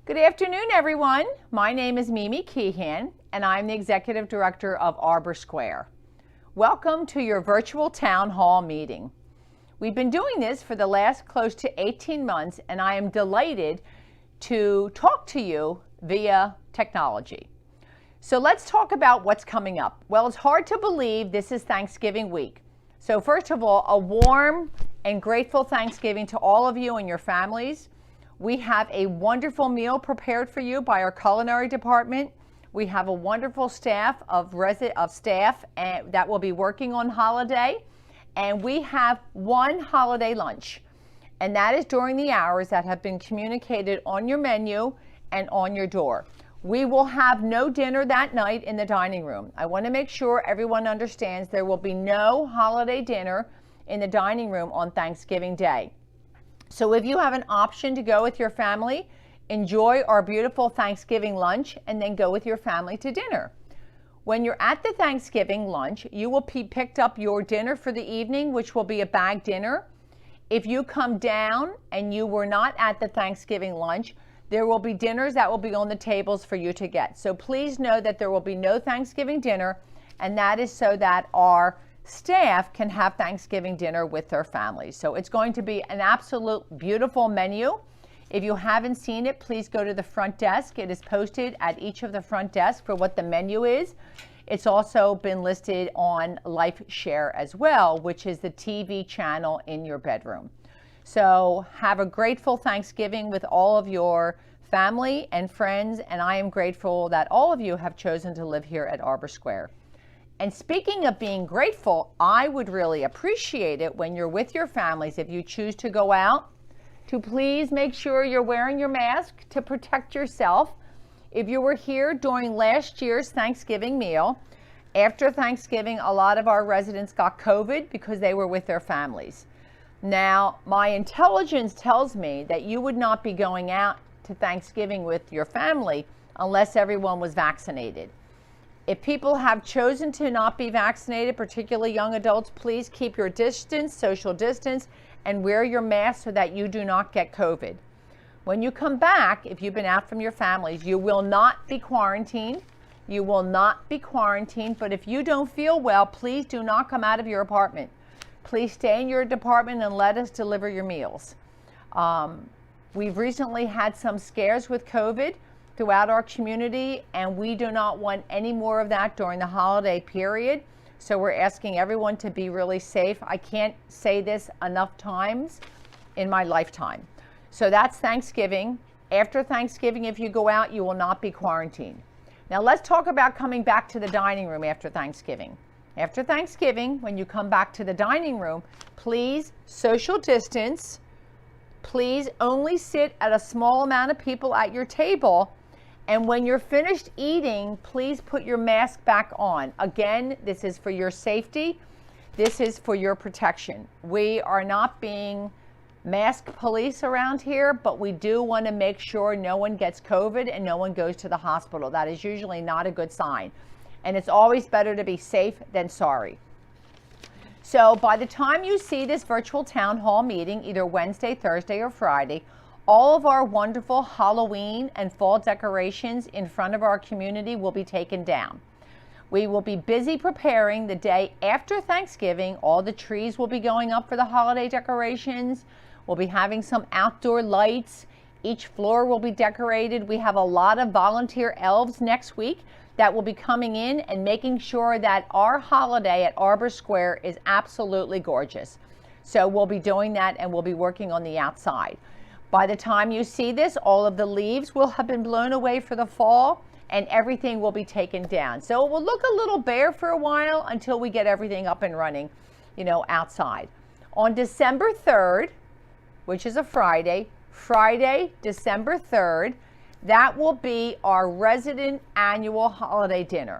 Good afternoon, everyone. My name is Mimi Keehan, and I'm the Executive Director of Arbor Square. Welcome to your virtual town hall meeting. We've been doing this for the last close to 18 months, and I am delighted to talk to you via technology. So let's talk about what's coming up. Well, it's hard to believe this is Thanksgiving week. So first of all, a warm and grateful Thanksgiving to all of you and your families. We have a wonderful meal prepared for you by our culinary department. We have a wonderful staff of staff that will be working on holiday. And we have one holiday lunch. And that is during the hours that have been communicated on your menu and on your door. We will have no dinner that night in the dining room. I want to make sure everyone understands there will be no holiday dinner in the dining room on Thanksgiving Day. So if you have an option to go with your family, enjoy our beautiful Thanksgiving lunch and then go with your family to dinner. When you're at the Thanksgiving lunch, you will picked up your dinner for the evening, which will be a bag dinner. If you come down and you were not at the Thanksgiving lunch, there will be dinners that will be on the tables for you to get. So please know that there will be no Thanksgiving dinner, and that is so that our staff can have Thanksgiving dinner with their families. So it's going to be an absolute beautiful menu. If you haven't seen it, please go to the front desk. It is posted at each of the front desks for what the menu is. It's also been listed on LifeShare as well, which is the TV channel in your bedroom. So have a grateful Thanksgiving with all of your family and friends, and I am grateful that all of you have chosen to live here at Arbor Square. And speaking of being grateful, I would really appreciate it when you're with your families, if you choose to go out, to please make sure you're wearing your mask to protect yourself. If you were here during last year's Thanksgiving meal, after Thanksgiving, a lot of our residents got COVID because they were with their families. Now, my intelligence tells me that you would not be going out to Thanksgiving with your family unless everyone was vaccinated. If people have chosen to not be vaccinated, particularly young adults, please keep your distance, social distance, and wear your mask so that you do not get COVID. When you come back, if you've been out from your families, you will not be quarantined. You will not be quarantined, but if you don't feel well, please do not come out of your apartment. Please stay in your department and let us deliver your meals. We've recently had some scares with COVID throughout our community, and we do not want any more of that during the holiday period. So we're asking everyone to be really safe. I can't say this enough times in my lifetime. So that's Thanksgiving. After Thanksgiving, if you go out, you will not be quarantined. Now let's talk about coming back to the dining room after Thanksgiving. After Thanksgiving, when you come back to the dining room, please social distance. Please only sit at a small amount of people at your table. And when you're finished eating, please put your mask back on. Again, this is for your safety. This is for your protection. We are not being mask police around here, but we do want to make sure no one gets COVID and no one goes to the hospital. That is usually not a good sign. And it's always better to be safe than sorry. So by the time you see this virtual town hall meeting, either Wednesday, Thursday, or Friday, all of our wonderful Halloween and fall decorations in front of our community will be taken down. We will be busy preparing the day after Thanksgiving. All the trees will be going up for the holiday decorations. We'll be having some outdoor lights. Each floor will be decorated. We have a lot of volunteer elves next week that will be coming in and making sure that our holiday at Arbor Square is absolutely gorgeous. So we'll be doing that, and we'll be working on the outside. By the time you see this, all of the leaves will have been blown away for the fall, and everything will be taken down. So it will look a little bare for a while until we get everything up and running, outside. On December 3rd, which is a Friday, December 3rd, that will be our resident annual holiday dinner.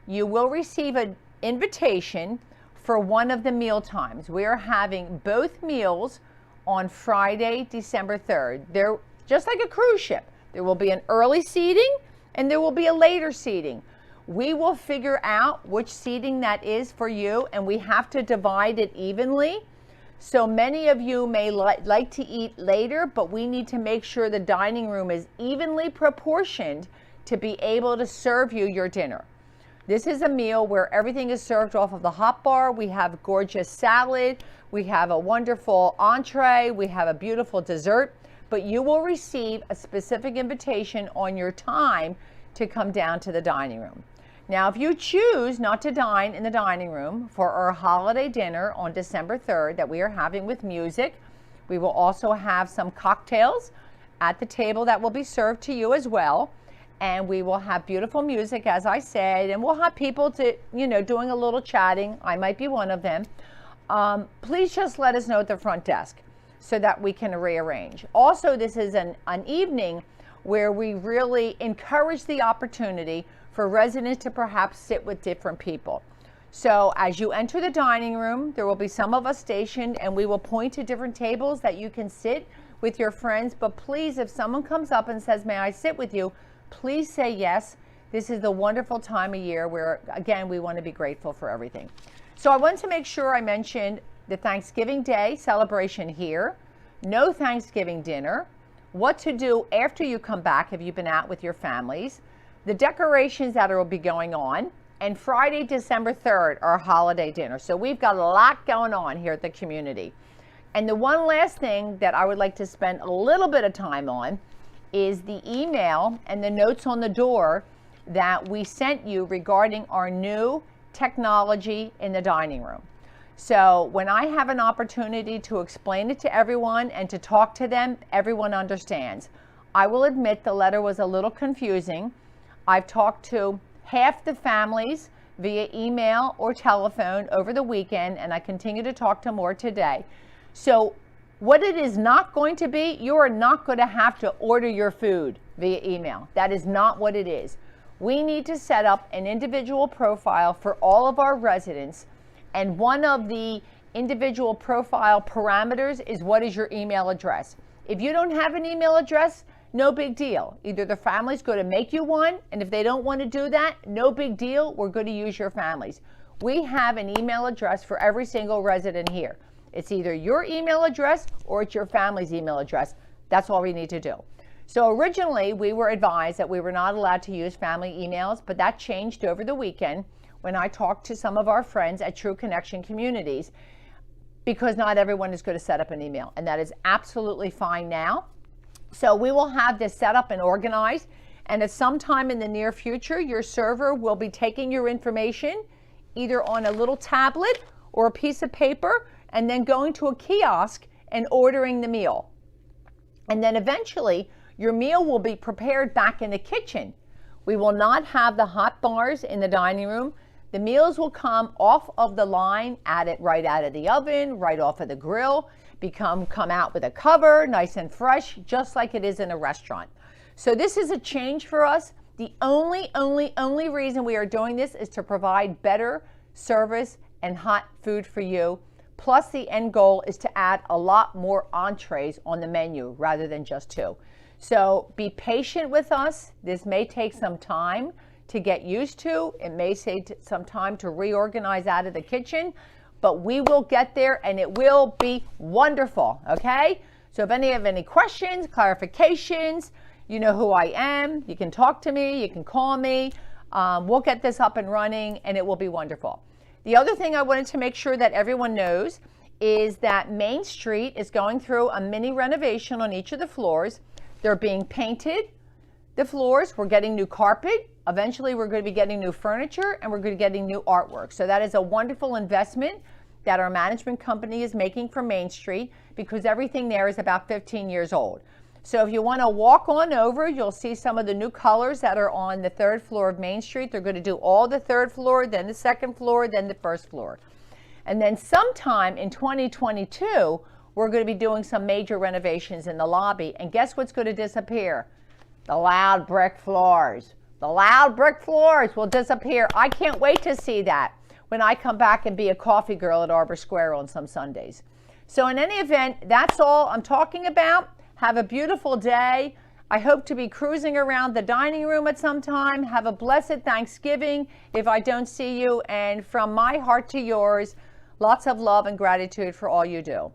You will receive an invitation for one of the meal times. We are having both meals on Friday, December 3rd. They're just like a cruise ship. There will be an early seating and there will be a later seating. We will figure out which seating that is for you, and we have to divide it evenly. So many of you may like to eat later, but we need to make sure the dining room is evenly proportioned to be able to serve you your dinner. This is a meal where everything is served off of the hot bar. We have gorgeous salad, we have a wonderful entree, we have a beautiful dessert, but you will receive a specific invitation on your time to come down to the dining room. Now, if you choose not to dine in the dining room for our holiday dinner on December 3rd that we are having with music, we will also have some cocktails at the table that will be served to you as well. And we will have beautiful music, as I said, and we'll have people doing a little chatting. I might be one of them. Please just let us know at the front desk so that we can rearrange. Also, this is an evening where we really encourage the opportunity for residents to perhaps sit with different people. So as you enter the dining room, there will be some of us stationed and we will point to different tables that you can sit with your friends. But please, if someone comes up and says, may I sit with you? Please say yes. This is the wonderful time of year where, again, we want to be grateful for everything. So I want to make sure I mentioned the Thanksgiving Day celebration here, no Thanksgiving dinner, what to do after you come back if you've been out with your families, the decorations that will be going on, and Friday, December 3rd, our holiday dinner. So we've got a lot going on here at the community. And the one last thing that I would like to spend a little bit of time on is the email and the notes on the door that we sent you regarding our new technology in the dining room. So when I have an opportunity to explain it to everyone and to talk to them, everyone understands. I will admit the letter was a little confusing. I've talked to half the families via email or telephone over the weekend, and I continue to talk to more today. So what it is not going to be, you are not going to have to order your food via email. That is not what it is. We need to set up an individual profile for all of our residents, and one of the individual profile parameters is what is your email address. If you don't have an email address, no big deal. Either the family's going to make you one, and if they don't want to do that, no big deal. We're going to use your family's. We have an email address for every single resident here. It's either your email address or it's your family's email address. That's all we need to do. So originally, we were advised that we were not allowed to use family emails, but that changed over the weekend when I talked to some of our friends at True Connection Communities, because not everyone is going to set up an email, and that is absolutely fine now. So we will have this set up and organized, and at some time in the near future, your server will be taking your information either on a little tablet or a piece of paper and then going to a kiosk and ordering the meal. And then eventually, your meal will be prepared back in the kitchen. We will not have the hot bars in the dining room. The meals will come off of the line, right out of the oven, right off of the grill, come out with a cover, nice and fresh, just like it is in a restaurant. So this is a change for us. The only reason we are doing this is to provide better service and hot food for you. Plus, the end goal is to add a lot more entrees on the menu rather than just 2. So be patient with us. This may take some time to get used to. It may take some time to reorganize out of the kitchen, but we will get there and it will be wonderful, okay? So if any have any questions, clarifications, you know who I am. You can talk to me, you can call me. We'll get this up and running and it will be wonderful. The other thing I wanted to make sure that everyone knows is that Main Street is going through a mini renovation on each of the floors. They're being painted, the floors. We're getting new carpet. Eventually, we're going to be getting new furniture and we're going to be getting new artwork. So that is a wonderful investment that our management company is making for Main Street, because everything there is about 15 years old. So if you want to walk on over, you'll see some of the new colors that are on the 3rd floor of Main Street. They're going to do all the 3rd floor, then the 2nd floor, then the 1st floor. And then sometime in 2022, we're going to be doing some major renovations in the lobby. And guess what's going to disappear? The loud brick floors. The loud brick floors will disappear. I can't wait to see that when I come back and be a coffee girl at Arbor Square on some Sundays. So in any event, that's all I'm talking about. Have a beautiful day. I hope to be cruising around the dining room at some time. Have a blessed Thanksgiving if I don't see you. And from my heart to yours, Lots of love and gratitude for all you do.